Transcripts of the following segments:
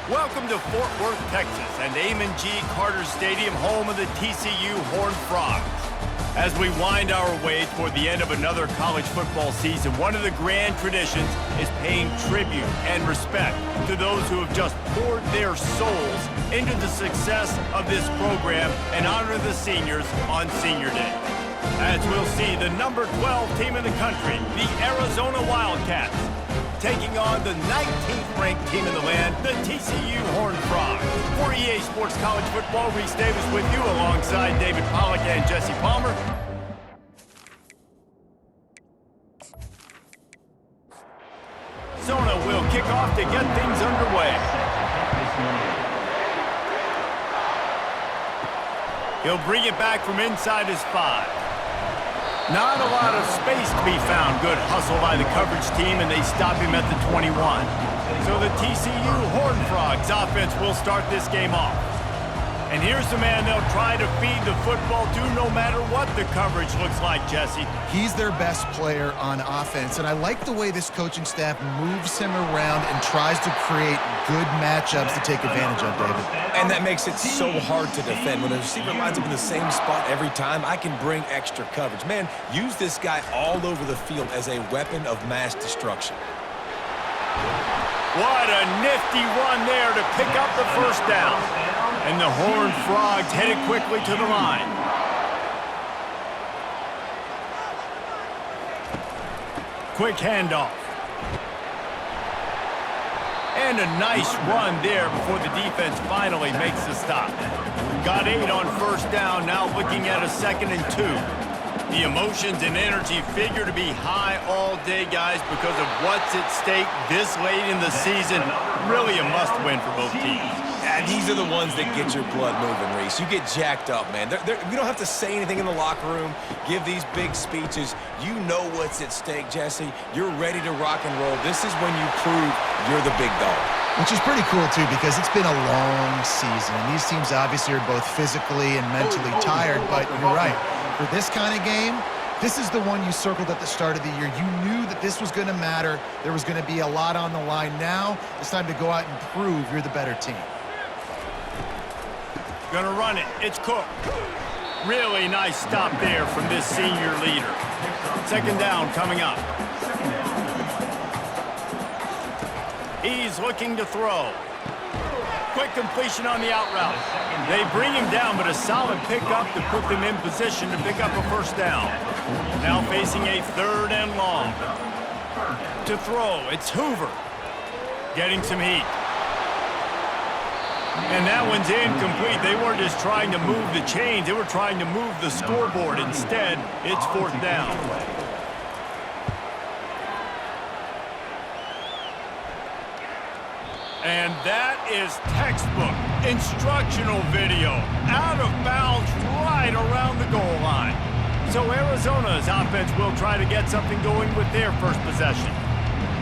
Welcome to Fort Worth, Texas, and Amon G. Carter Stadium, home of the TCU Horned Frogs. As we wind our way toward the end of another college football season, one of the grand traditions is paying tribute and respect to those who have just poured their souls into the success of this program and honor the seniors on Senior Day. As we'll see, the number 12 team in the country, the Arizona Wildcats, taking on the 19th ranked team in the land, the TCU Horned Frogs. For EA Sports College Football, Reese Davis with you alongside David Pollack and Jesse Palmer. Arizona will kick off to get things underway. He'll bring it back from inside his 5. Not a lot of space to be found. Good hustle by the coverage team, and they stop him at the 21. So the TCU Horned Frogs offense will start this game off. And here's the man they'll try to feed the football to no matter what the coverage looks like, Jesse. He's their best player on offense, and I like the way this coaching staff moves him around and tries to create good matchups to take advantage of, David. And that makes it so hard to defend. When a receiver lines up in the same spot every time, I can bring extra coverage. Man, use this guy all over the field as a weapon of mass destruction. What a nifty run there to pick up the first down. And the Horned Frogs headed quickly to the line. Quick handoff. And a nice run there before the defense finally makes the stop. Got 8 on first down, now looking at a 2nd and 2. The emotions and energy figure to be high all day, guys, because of what's at stake this late in the season. Really a must-win for both teams. And these are the ones that get your blood moving, Reese. You get jacked up, man. We don't have to say anything in the locker room, give these big speeches. You know what's at stake, Jesse. You're ready to rock and roll. This is when you prove you're the big dog. Which is pretty cool, too, because it's been a long season. And these teams obviously are both physically and mentally tired, but you're right. For this kind of game, this is the one you circled at the start of the year. You knew that this was going to matter. There was going to be a lot on the line. Now it's time to go out and prove you're the better team. Gonna run it. It's Cook. Really nice stop there from this senior leader. 2nd down coming up. He's looking to throw. Quick completion on the out route. They bring him down, but a solid pickup to put them in position to pick up a first down. Now facing a 3rd and long. To throw, it's Hoover. Getting some heat. And that one's incomplete. They weren't just trying to move the chains. They were trying to move the scoreboard. Instead, it's 4th down. And that is textbook instructional video. Out of bounds right around the goal line. So Arizona's offense will try to get something going with their first possession.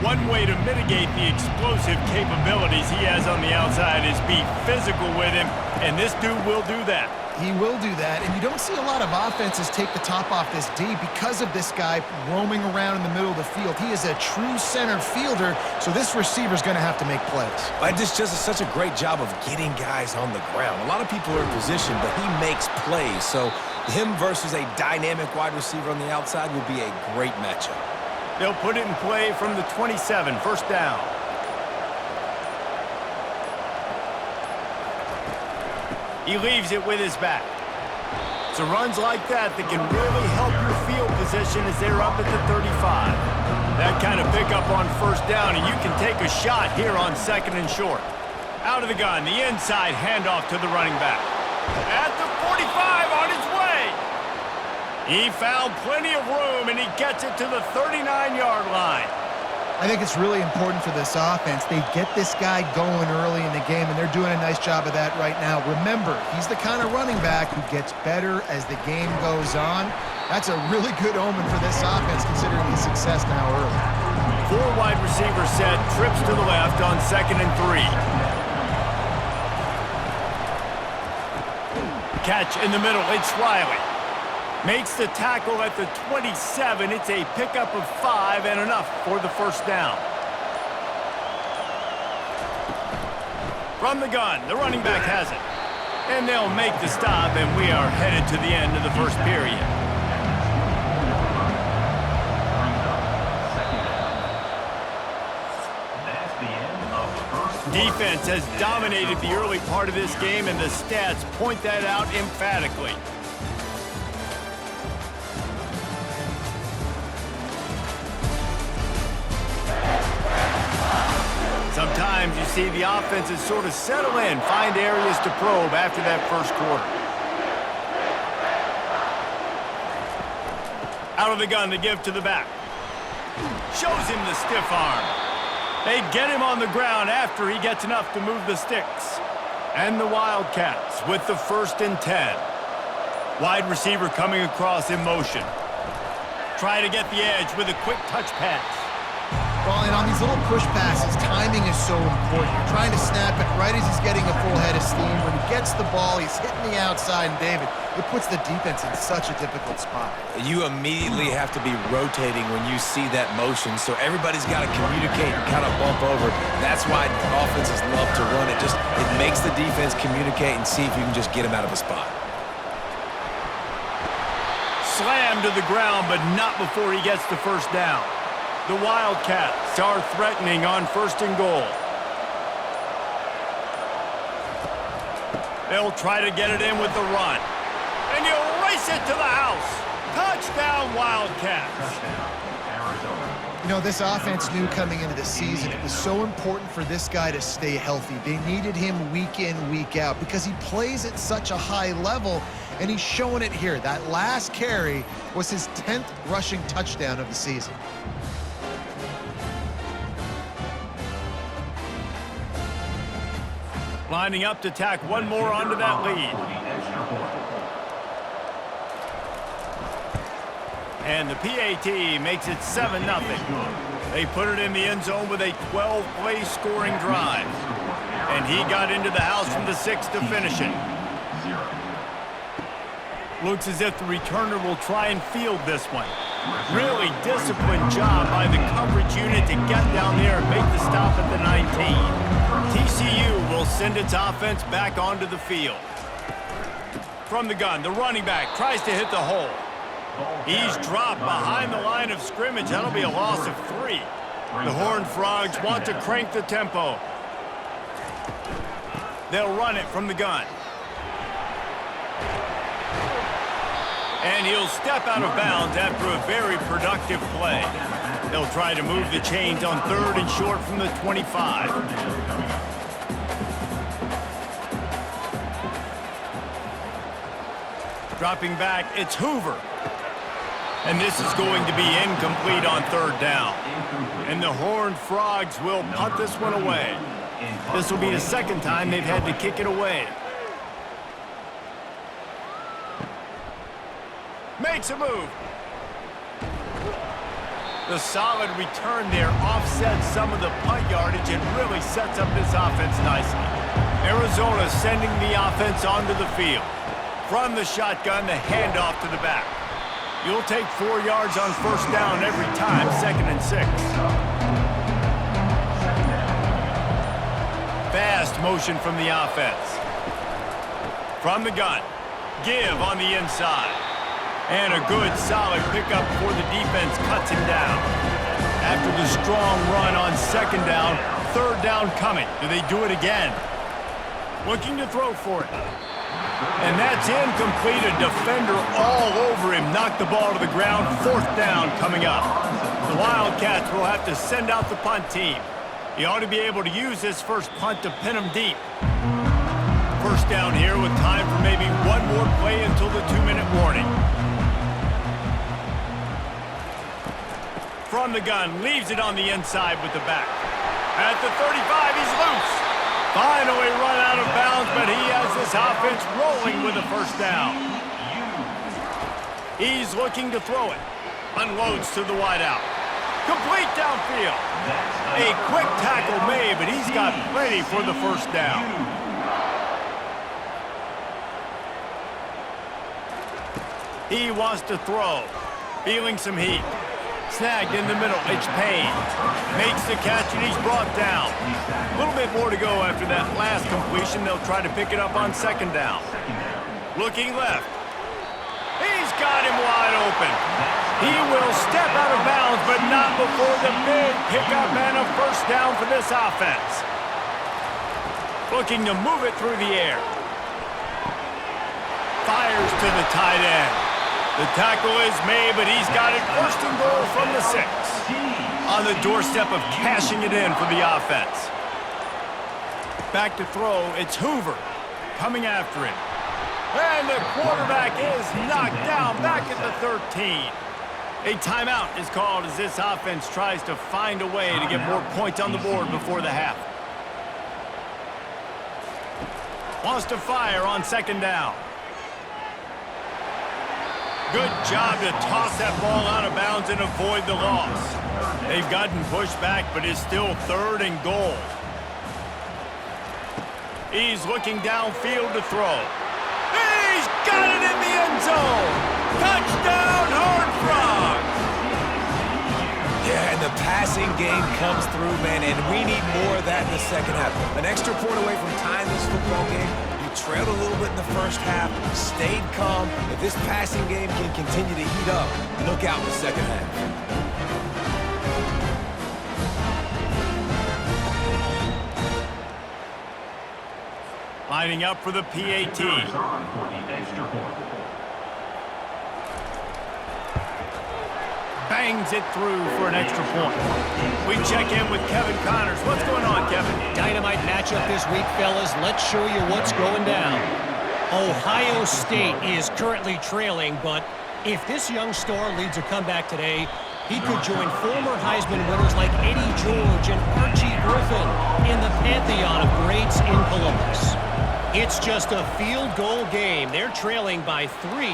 One way to mitigate the explosive capabilities he has on the outside is be physical with him, and this dude will do that. He will do that, and you don't see a lot of offenses take the top off this D because of this guy roaming around in the middle of the field. He is a true center fielder, so this receiver's going to have to make plays. It just does such a great job of getting guys on the ground. A lot of people are in position, but he makes plays, so him versus a dynamic wide receiver on the outside will be a great matchup. They'll put it in play from the 27, 1st down. He leaves it with his back. So runs like that can really help your field position as they're up at the 35. That kind of pickup on 1st down, and you can take a shot here on 2nd and short. Out of the gun, the inside handoff to the running back. At the 45 on his way. He found plenty of room, and he gets it to the 39-yard line. I think it's really important for this offense. They get this guy going early in the game, and they're doing a nice job of that right now. Remember, he's the kind of running back who gets better as the game goes on. That's a really good omen for this offense, considering the success now early. 4 wide receivers set, trips to the left on 2nd and 3. Catch in the middle, it's Riley. Makes the tackle at the 27. It's a pickup of 5 and enough for the 1st down. From the gun, the running back has it. And they'll make the stop, and we are headed to the end of the first period. Defense has dominated the early part of this game, and the stats point that out emphatically. Sometimes you see the offenses sort of settle in, find areas to probe after that first quarter. Out of the gun to give to the back. Shows him the stiff arm. They get him on the ground after he gets enough to move the sticks. And the Wildcats with the 1st and 10. Wide receiver coming across in motion. Try to get the edge with a quick touch pass. Well, and on these little push passes, timing is so important. You're trying to snap it right as he's getting a full head of steam. When he gets the ball, he's hitting the outside, and David, it puts the defense in such a difficult spot. You immediately have to be rotating when you see that motion, so everybody's got to communicate and kind of bump over. That's why offenses love to run it. It makes the defense communicate and see if you can just get him out of a spot. Slammed to the ground, but not before he gets the first down. The Wildcats are threatening on 1st and goal. They'll try to get it in with the run. And he'll race it to the house. Touchdown, Wildcats. You know, this offense knew coming into the season it was so important for this guy to stay healthy. They needed him week in, week out because he plays at such a high level, and he's showing it here. That last carry was his 10th rushing touchdown of the season. Lining up to tack one more onto that lead. And the PAT makes it 7-0. They put it in the end zone with a 12-play scoring drive. And he got into the house from the 6 to finish it. Looks as if the returner will try and field this one. Really disciplined job by the coverage unit to get down there and make the stop at the 19. TCU will send its offense back onto the field. From the gun, the running back tries to hit the hole. He's dropped behind the line of scrimmage. That'll be a loss of 3. The Horned Frogs want to crank the tempo. They'll run it from the gun. And he'll step out of bounds after a very productive play. They'll try to move the chains on 3rd and short from the 25. Dropping back, it's Hoover. And this is going to be incomplete on 3rd down. And the Horned Frogs will punt this one away. This will be the 2nd time they've had to kick it away. Makes a move. The solid return there offsets some of the punt yardage and really sets up this offense nicely. Arizona sending the offense onto the field. From the shotgun, the handoff to the back. You'll take 4 yards on 1st down every time, 2nd and 6. Fast motion from the offense. From the gun, give on the inside. And a good, solid pickup before the defense cuts him down. After the strong run on 2nd down, 3rd down coming. Do they do it again? Looking to throw for it. And that's incomplete. A defender all over him. Knocked the ball to the ground. 4th down coming up. The Wildcats will have to send out the punt team. He ought to be able to use this first punt to pin him deep. 1st down here with time for maybe one more play until the 2-minute warning. From the gun, leaves it on the inside with the back. At the 35, he's loose. Finally run out of bounds, but he has this offense rolling with a 1st down. He's looking to throw it. Unloads to the wideout. Complete downfield. A quick tackle made, but he's got plenty for the 1st down. He wants to throw. Feeling some heat. Snagged in the middle, it's Payne. Makes the catch and he's brought down. A little bit more to go after that last completion. They'll try to pick it up on second down. Looking left. He's got him wide open. He will step out of bounds, but not before the big pickup and a first down for this offense. Looking to move it through the air. Fires to the tight end. The tackle is made, but he's got it first and goal from the 6. On the doorstep of cashing it in for the offense. Back to throw, it's Hoover coming after him. And the quarterback is knocked down back at the 13. A timeout is called as this offense tries to find a way to get more points on the board before the half. Wants to fire on second down. Good job to toss that ball out of bounds and avoid the loss. They've gotten pushed back, but it's still third and goal. He's looking downfield to throw. He's got it in the end zone! Touchdown, Horned Frogs! Yeah, and the passing game comes through, man, and we need more of that in the second half. An extra point away from tying this football game. Trailed a little bit in the first half, stayed calm. If this passing game can continue to heat up, look out in the second half. Lining up for the PAT. Bangs it through for an extra point. We check in with Kevin Connors. What's going on, Kevin? Dynamite matchup this week, fellas. Let's show you what's going down. Ohio State is currently trailing, but if this young star leads a comeback today, he could join former Heisman winners like Eddie George and Archie Griffin in the pantheon of greats in Columbus. It's just a field goal game. They're trailing by 3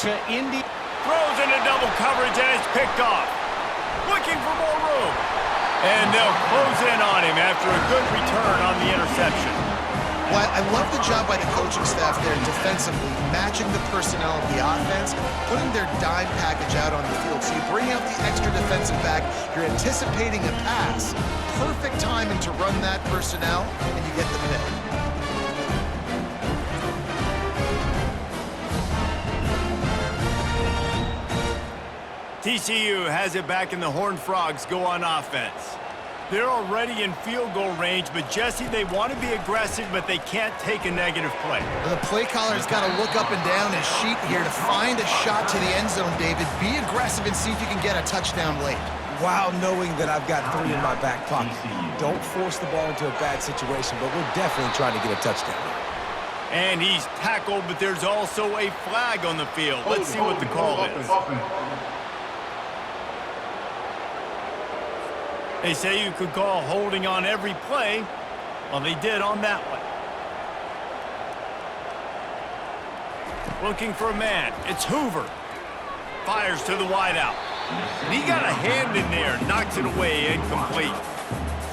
to Indy. Throws into double coverage and it's picked off. Looking for more room. And they'll close in on him after a good return on the interception. Well, I love the job by the coaching staff there defensively, matching the personnel of the offense, putting their dime package out on the field. So you bring out the extra defensive back, you're anticipating a pass. Perfect timing to run that personnel, and you get the pick. TCU has it back and the Horned Frogs go on offense. They're already in field goal range, but Jesse, they want to be aggressive, but they can't take a negative play. The play caller's got to look up and down his sheet here to find a shot to the end zone, David. Be aggressive and see if you can get a touchdown late. While knowing that I've got 3 in my back pocket. Don't force the ball into a bad situation, but we're definitely trying to get a touchdown. And he's tackled, but there's also a flag on the field. Let's see what the call is. They say you could call holding on every play. Well, they did on that one. Looking for a man. It's Hoover. Fires to the wideout. And he got a hand in there. Knocks it away. Incomplete.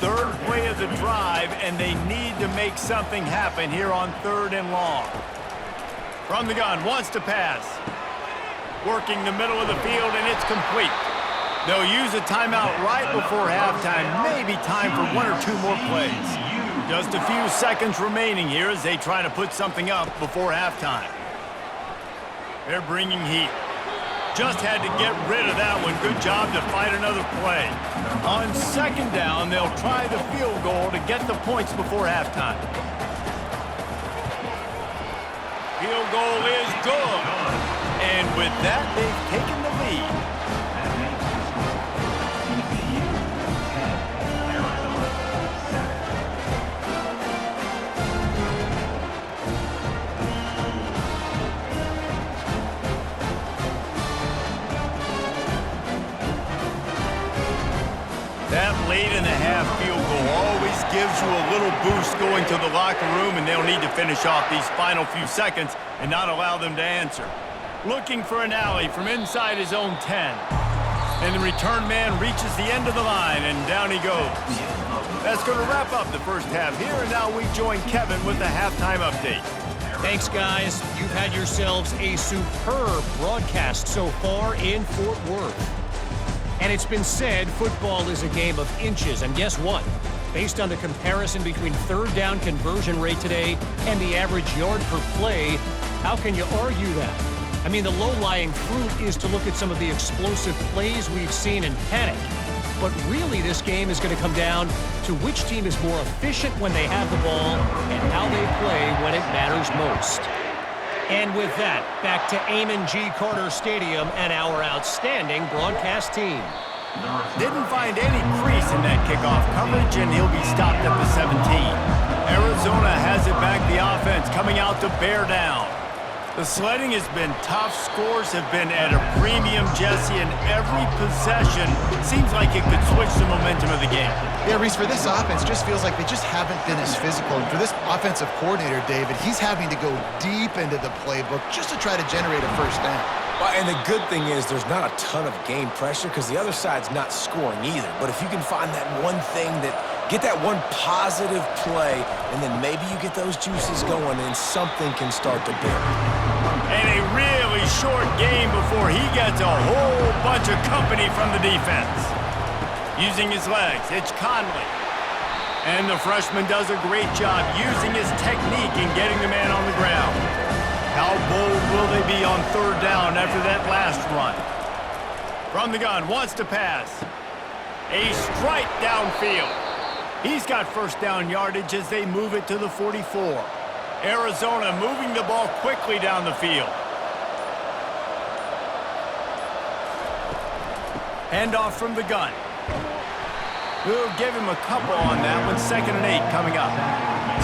Third play of the drive, and they need to make something happen here on 3rd and long. From the gun. Wants to pass. Working the middle of the field, and it's complete. They'll use a timeout right before halftime. Maybe time for 1 or 2 more plays. Just a few seconds remaining here as they try to put something up before halftime. They're bringing heat. Just had to get rid of that one. Good job to fight another play. On second down, they'll try the field goal to get the points before halftime. Field goal is good. And with that, they've taken the lead. That late in the half field goal always gives you a little boost going to the locker room, and they'll need to finish off these final few seconds and not allow them to answer. Looking for an alley from inside his own 10. And the return man reaches the end of the line, and down he goes. That's going to wrap up the first half here, and now we join Kevin with the halftime update. Thanks, guys. You've had yourselves a superb broadcast so far in Fort Worth. And it's been said football is a game of inches. And guess what? Based on the comparison between third down conversion rate today and the average yard per play, how can you argue that? I mean, the low-lying fruit is to look at some of the explosive plays we've seen in panic. But really, this game is going to come down to which team is more efficient when they have the ball and how they play when it matters most. And with that, back to Amon G. Carter Stadium and our outstanding broadcast team. Didn't find any crease in that kickoff coverage, and he'll be stopped at the 17. Arizona has it back, the offense coming out to bear down. The sledding has been tough. Scores have been at a premium, Jesse, and every possession seems like it could switch the momentum of the game. Yeah, Reese, for this offense, just feels like they just haven't been as physical. And for this offensive coordinator, David, he's having to go deep into the playbook just to try to generate a first down. Well, and the good thing is there's not a ton of game pressure because the other side's not scoring either. But if you can find that one thing get that one positive play, and then maybe you get those juices going and something can start to build. And a really short game before he gets a whole bunch of company from the defense. Using his legs, it's Conley. And the freshman does a great job using his technique and getting the man on the ground. How bold will they be on third down after that last run? From the gun, wants to pass. A strike downfield. He's got first down yardage as they move it to the 44. Arizona moving the ball quickly down the field. Handoff from the gun. We'll give him a couple on that one. 2nd and 8 coming up.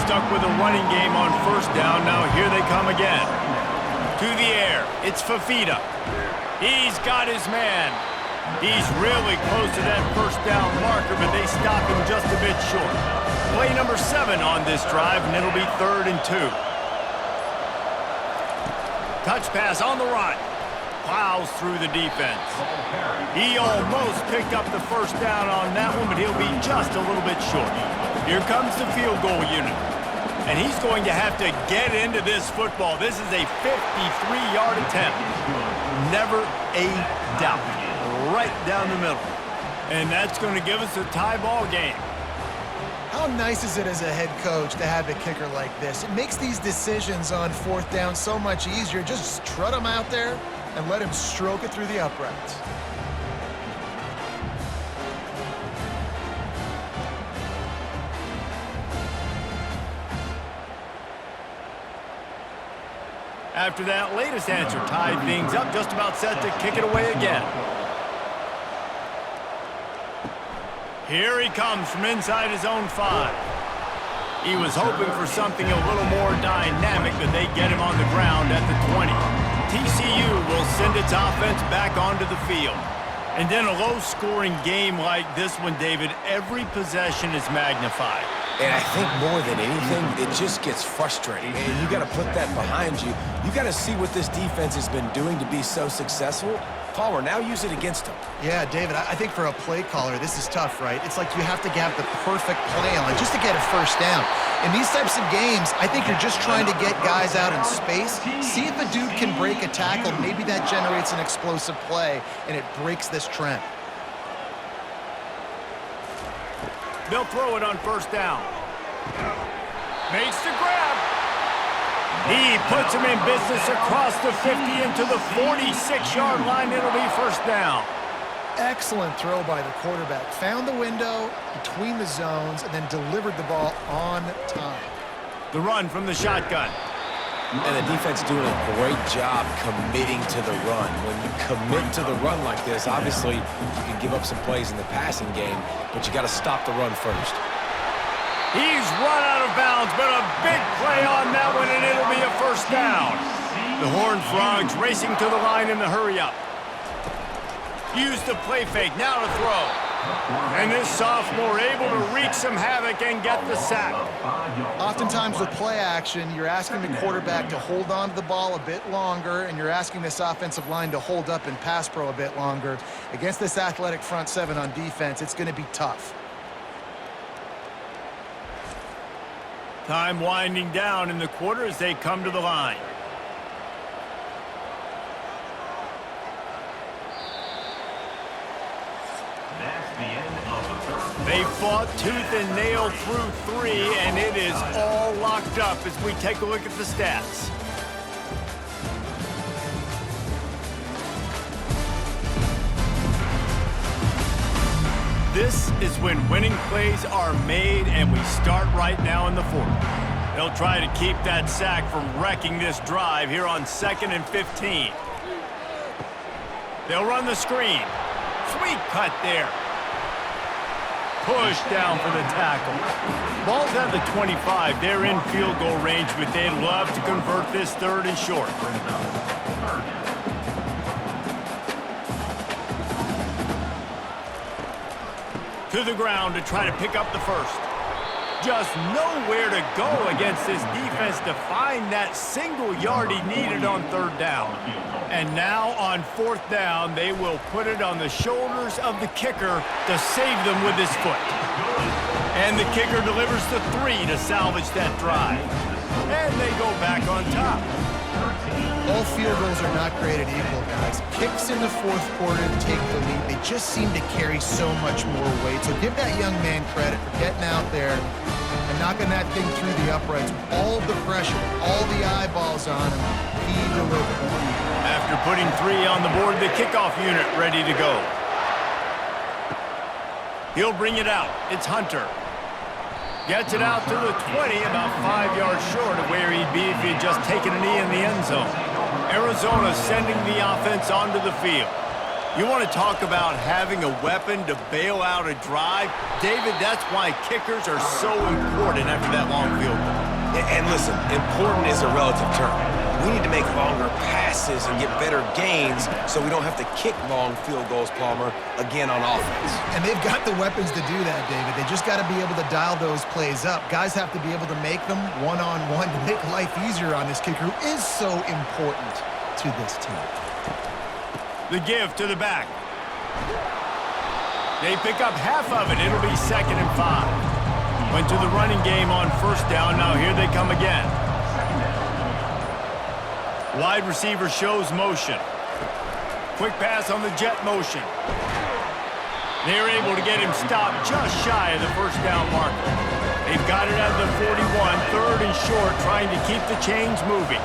Stuck with a running game on first down. Now here they come again. To the air. It's Fafita. He's got his man. He's really close to that first down marker, but they stop him just a bit short. Play number 7 on this drive, and it'll be 3rd and 2. Touch pass on the run. Plows through the defense. He almost picked up the first down on that one, but he'll be just a little bit short. Here comes the field goal unit. And he's going to have to get into this football. This is a 53-yard attempt. Never a doubt. Right down the middle. And that's going to give us a tie ball game. How nice is it as a head coach to have a kicker like this? It makes these decisions on fourth down so much easier. Just trot him out there and let him stroke it through the uprights. After that latest answer tied things up, just about set to kick it away again. Here he comes from inside his own 5. He was hoping for something a little more dynamic, but they get him on the ground at the 20. TCU will send its offense back onto the field. And in a low-scoring game like this one, David, every possession is magnified. And I think more than anything, it just gets frustrating. And you got to put that behind you. You got to see what this defense has been doing to be so successful. Palmer, now use it against them. Yeah, David, I think for a play caller, this is tough, right? It's like you have to have the perfect play on just to get a first down. In these types of games, I think you're just trying to get guys out in space, see if a dude can break a tackle. Maybe that generates an explosive play, and it breaks this trend. They'll throw it on first down. Makes the grab. He puts him in business across the 50 into the 46-yard line. It'll be first down. Excellent throw by the quarterback. Found the window between the zones and then delivered the ball on time. The run from the shotgun. And the defense doing a great job committing to the run. When you commit to the run like this, obviously you can give up some plays in the passing game, but you got to stop the run first. He's run out of bounds, but a big play on that one, and it'll be a first down. The Horned Frogs racing to the line in the hurry-up. Use the play fake, now to throw. And this sophomore able to wreak some havoc and get the sack. Oftentimes with play action, you're asking the quarterback to hold on to the ball a bit longer, and you're asking this offensive line to hold up in pass pro a bit longer. Against this athletic front 7 on defense, it's going to be tough. Time winding down in the quarter as they come to the line. They fought tooth and nail through 3, and it is all locked up as we take a look at the stats. This is when winning plays are made, and we start right now in the 4th. They'll try to keep that sack from wrecking this drive here on 2nd and 15. They'll run the screen. Sweet cut there. Push down for the tackle. Ball's at the 25. They're in field goal range, but they'd love to convert this 3rd and short. To the ground to try to pick up the 1st. Just nowhere to go against this defense to find that single yard he needed on 3rd down. And now on 4th down, they will put it on the shoulders of the kicker to save them with his foot. And the kicker delivers the 3 to salvage that drive. And they go back on top. All field goals are not created equal, guys. Kicks in the 4th quarter to take the lead. They just seem to carry so much more weight. So give that young man credit for getting out there and knocking that thing through the uprights. All the pressure, all the eyeballs on him, he delivered. After putting 3 on the board, the kickoff unit ready to go. He'll bring it out. It's Hunter. Gets it out to the 20, about 5 yards short of where he'd be if he'd just taken a knee in the end zone. Arizona sending the offense onto the field. You want to talk about having a weapon to bail out a drive? David, that's why kickers are so important after that long field goal. And listen, important is a relative term. We need to make longer passes and get better gains so we don't have to kick long field goals, Palmer, again on offense. And they've got the weapons to do that, David. They just got to be able to dial those plays up. Guys have to be able to make them one-on-one to make life easier on this kicker who is so important to this team. The give to the back. They pick up half of it. It'll be 2nd and 5. Went to the running game on 1st down. Now here they come again. Wide receiver shows motion. Quick pass on the jet motion. They're able to get him stopped just shy of the 1st down marker. They've got it at the 41, 3rd and short, trying to keep the chains moving.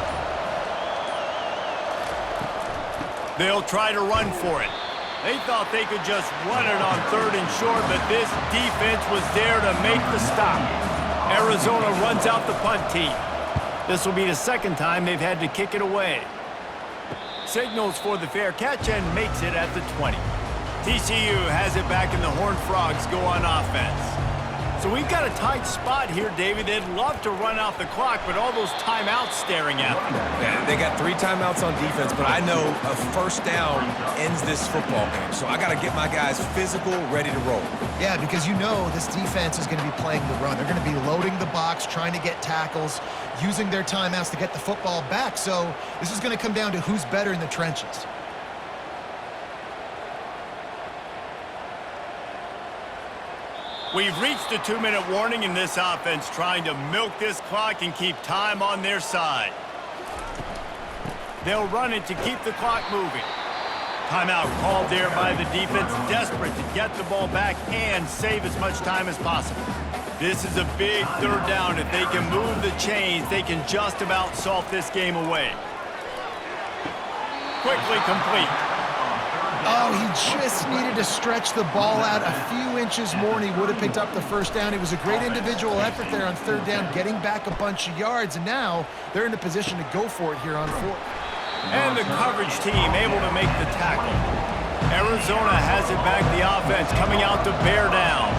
They'll try to run for it. They thought they could just run it on 3rd and short, but this defense was there to make the stop. Arizona runs out the punt team. This will be the 2nd time they've had to kick it away. Signals for the fair catch and makes it at the 20. TCU has it back and the Horned Frogs go on offense. So we've got a tight spot here, David. They'd love to run out the clock, but all those timeouts staring at them. Yeah, they got 3 timeouts on defense, but I know a 1st down ends this football game. So I got to get my guys physical, ready to roll. Yeah, because you know this defense is going to be playing the run. They're going to be loading the box, trying to get tackles, using their timeouts to get the football back. So this is going to come down to who's better in the trenches. We've reached the 2-minute warning in this offense, trying to milk this clock and keep time on their side. They'll run it to keep the clock moving. Timeout called there by the defense, desperate to get the ball back and save as much time as possible. This is a big 3rd down. If they can move the chains, they can just about salt this game away. Quickly complete. Oh, he just needed to stretch the ball out a few inches more and he would have picked up the 1st down. It was a great individual effort there on 3rd down, getting back a bunch of yards, and now they're in a position to go for it here on 4th. And the coverage team able to make the tackle. Arizona has it back, the offense coming out to bear down.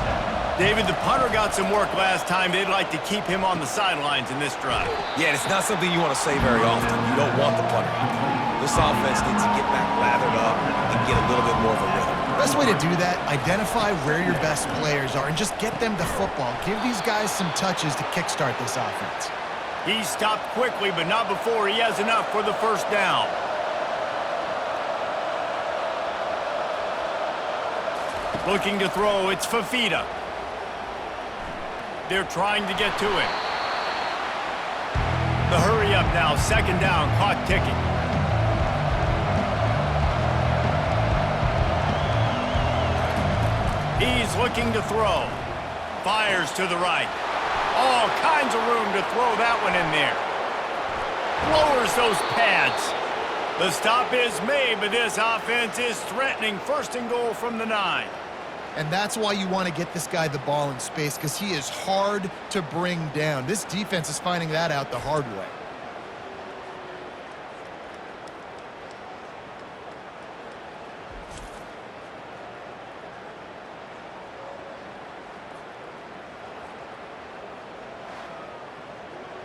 David, the punter got some work last time. They'd like to keep him on the sidelines in this drive. Yeah, it's not something you want to say very often. You don't want the punter out there. This offense needs to get back lathered up and get a little bit more of a rhythm. Best way to do that, identify where your best players are and just get them the football. Give these guys some touches to kickstart this offense. He stopped quickly, but not before he has enough for the 1st down. Looking to throw, it's Fafita. They're trying to get to it. The hurry up now, 2nd down, clock ticking. He looking to throw. Fires to the right. All kinds of room to throw that one in there. Lowers those pads. The stop is made, but this offense is threatening 1st and goal from the 9. And that's why you want to get this guy the ball in space, because he is hard to bring down. This defense is finding that out the hard way.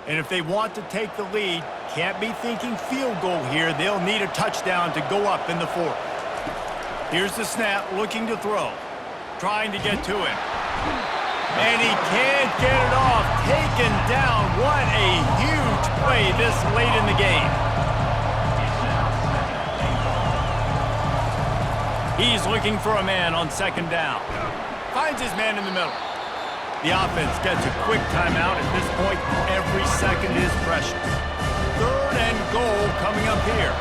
And if they want to take the lead, can't be thinking field goal here. They'll need a touchdown to go up in the 4th. Here's the snap, looking to throw. Trying to get to him. And he can't get it off. Taken down. What a huge play this late in the game. He's looking for a man on 2nd down. Finds his man in the middle. The offense gets a quick timeout. At this point, every second is precious. 3rd and goal coming up here.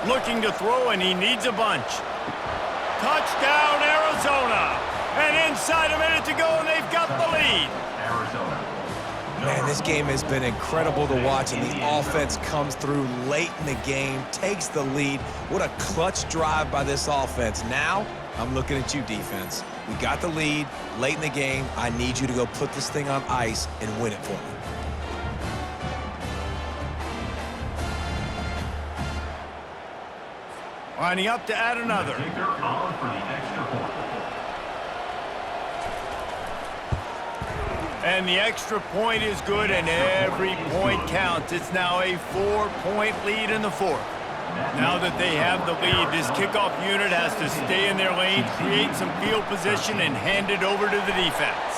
Looking to throw, and he needs a bunch. Touchdown, Arizona! And inside a minute to go, and they've got the lead. Man, this game has been incredible to watch, and the offense comes through late in the game, takes the lead. What a clutch drive by this offense. Now, I'm looking at you, defense. We got the lead late in the game. I need you to go put this thing on ice and win it for me. Lining up to add another. And the extra point is good, and every point counts. It's now a 4-point lead in the 4th. Now that they have the lead, this kickoff unit has to stay in their lane, create some field position, and hand it over to the defense.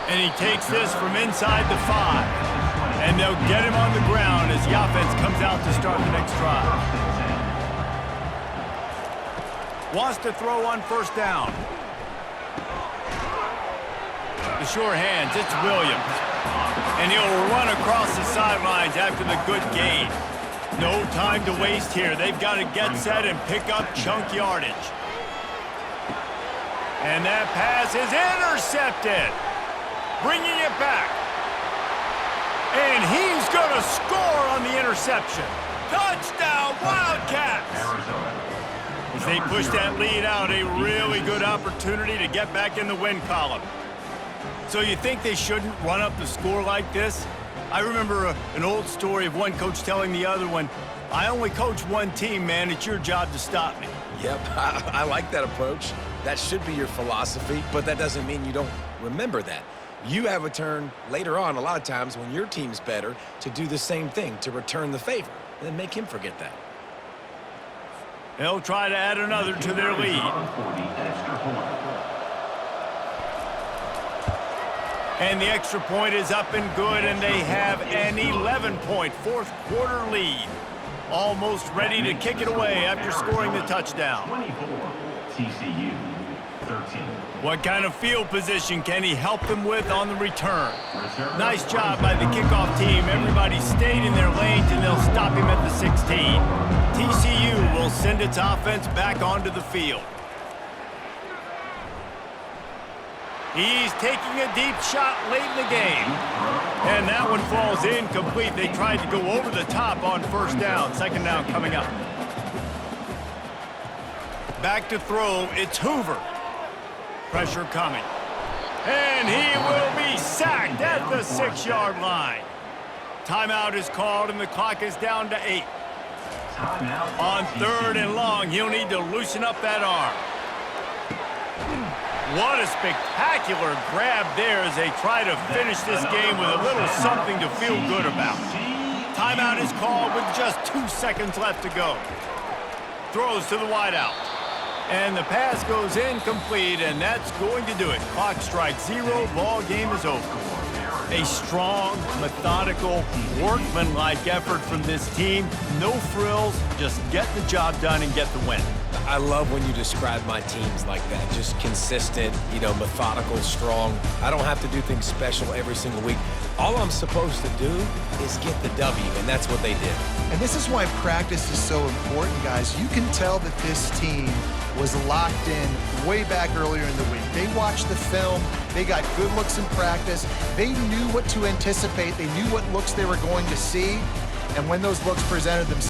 And he takes this from inside the 5. And they'll get him on the ground as the offense comes out to start the next drive. Wants to throw on 1st down. The sure hands, it's Williams. And he'll run across the sidelines after the good gain. No time to waste here. They've got to get set and pick up chunk yardage. And that pass is intercepted. Bringing it back. And he's going to score on the interception. Touchdown, Wildcats! As they push that lead out, a really good opportunity to get back in the win column. So you think they shouldn't run up the score like this? I remember an old story of one coach telling the other one, I only coach one team, man. It's your job to stop me. Yep, I like that approach. That should be your philosophy, but that doesn't mean you don't remember that. You have a turn later on, a lot of times, when your team's better, to do the same thing, to return the favor, and then make him forget that. They'll try to add another to their lead. And the extra point is up and good, and they have an 11-point 4th quarter lead. Almost ready to kick it away after scoring the touchdown. 24, TCU, 13. What kind of field position can he help them with on the return? Nice job by the kickoff team. Everybody stayed in their lanes, and they'll stop him at the 16. TCU will send its offense back onto the field. He's taking a deep shot late in the game. And that one falls incomplete. They tried to go over the top on 1st down. 2nd down coming up. Back to throw. It's Hoover. Pressure coming. And he will be sacked at the 6-yard line. Timeout is called, and the clock is down to 8. On 3rd and long, he'll need to loosen up that arm. What a spectacular grab there as they try to finish this game with a little something to feel good about. Timeout is called with just 2 seconds left to go. Throws to the wideout. And the pass goes incomplete, and that's going to do it. Clock strikes 0, ball game is over. A strong, methodical, workmanlike effort from this team. No frills, just get the job done and get the win. I love when you describe my teams like that. Just consistent, methodical, strong. I don't have to do things special every single week. All I'm supposed to do is get the W, and that's what they did. And this is why practice is so important, guys. You can tell that this team was locked in way back earlier in the week. They watched the film. They got good looks in practice. They knew what to anticipate. They knew what looks they were going to see. And when those looks presented themselves,